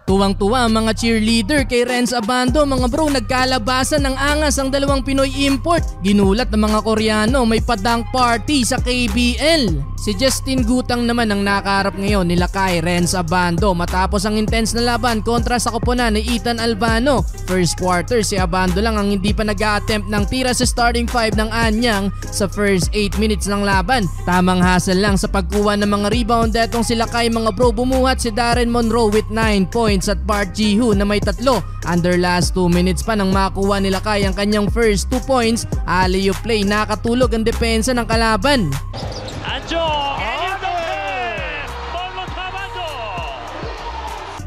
Tuwang-tuwa ang mga cheerleader kay Renz Abando. Mga bro, nagkalabasan ng angas ang dalawang Pinoy import. Ginulat ng mga Koreano, may padang party sa KBL. Si Justin Gutang naman ang nakaharap ngayon nila kay Renz Abando matapos ang intense na laban kontra sa koponan ni Ethan Albano. First quarter, si Abando lang ang hindi pa nag-a-attempt ng tira sa starting 5 ng Anyang sa first 8 minutes ng laban. Tamang hassle lang sa pagkuha ng mga rebound detong sila kay mga bro. Bumuhat si Darren Monroe with 9 points at Park Ji-hoo na may 3. Under last 2 minutes pa nang makuha nila kay ang kanyang first 2 points. Alley-oop play, nakatulog ang depensa ng kalaban.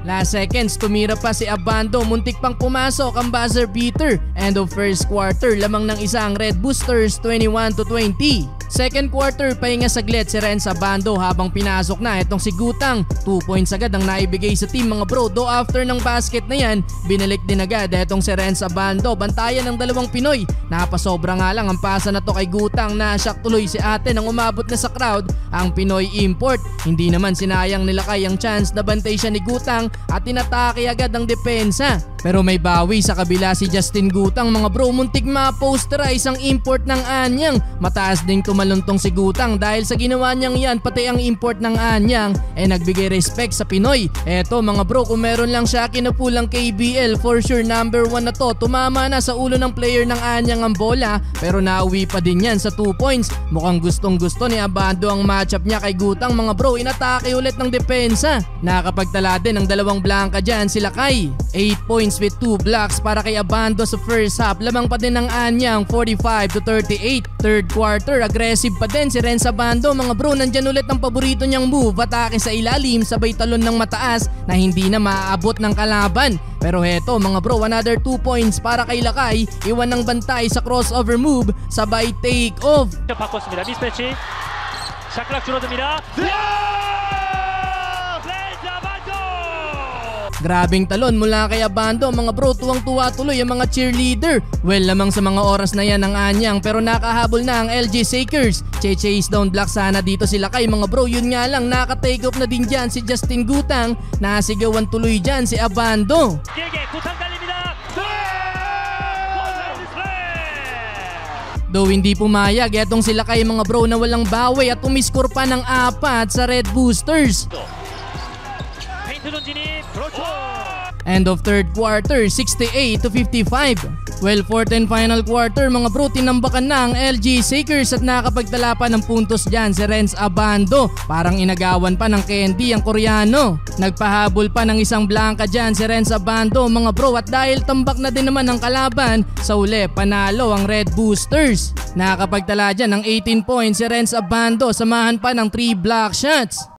Last seconds, tumira pa si Abando, muntik pang pumasok ang buzzer beater. End of first quarter, lamang ng isang Red Boosters 21-20. Second quarter, pahinga saglit si Renz Abando habang pinasok na itong si Gutang. 2 points agad ang naibigay sa team mga bro. Though after ng basket na yan, binalik din agad itong si Renz Abando. Bantayan ng dalawang Pinoy. Napasobra nga lang ang pasa na to kay Gutang na shock tuloy si ate nang umabot na sa crowd ang Pinoy import. Hindi naman sinayang nila kay ang chance na bantay siya ni Gutang at tinatake agad ang depensa. Pero may bawi sa kabila si Justin Gutang mga bro, muntik ma-posterize ang import ng Anyang. Mataas ding tumaluntong si Gutang dahil sa ginawa niyang yan pati ang import ng Anyang nagbigay respect sa Pinoy. Eto mga bro, kung meron lang siya kinupulang KBL, for sure number 1 na to. Tumama na sa ulo ng player ng Anyang ang bola pero nauwi pa din yan sa 2 points. Mukhang gustong gusto ni Abando ang matchup niya kay Gutang mga bro. Inatake ulit ng depensa. Nakapagtala din ng dalawang blanca dyan sila kay 8 points with 2 blocks para kay Abando sa first half. Lamang pa din ng Anyang 45-38. Third quarter, aggressive pa din si Renz Abando mga bro. Nandyan ulit ang paborito niyang move, atake sa ilalim sabay talon ng mataas na hindi na maaabot ng kalaban. Pero heto mga bro, another 2 points para kay Lakay. Iwan ng bantay sa crossover move sabay take off. 바꿨습니다. 미스매치. 샤클락 줄어듭니다. Grabing talon mula kay Abando mga bro, tuwang-tuwa tuloy ang mga cheerleader. Well, lamang sa mga oras na yan ng Anyang pero nakahabol na ang LG Sakers. Chase down block sana dito sila kay mga bro. Yun nga lang, naka-take off na din dyan si Justin Gutang. Nasigawan tuloy dyan si Abando. Though hindi pumayag, etong sila kay mga bro na walang bawi at umiskor pa ng 4 sa Red Boosters. End of third quarter, 68-55. Well, fourth and final quarter mga bro, tinambakan na ang LG Sakers at nakapagtala pa ng puntos dyan si Renz Abando. Parang inagawan pa ng candy ang Koreano. Nagpahabol pa ng isang blanca dyan si Renz Abando mga bro, at dahil tambak na din naman ang kalaban, sa uli panalo ang Red Boosters. Nakapagtala dyan ng 18 points si Renz Abando, samahan pa ng 3 block shots.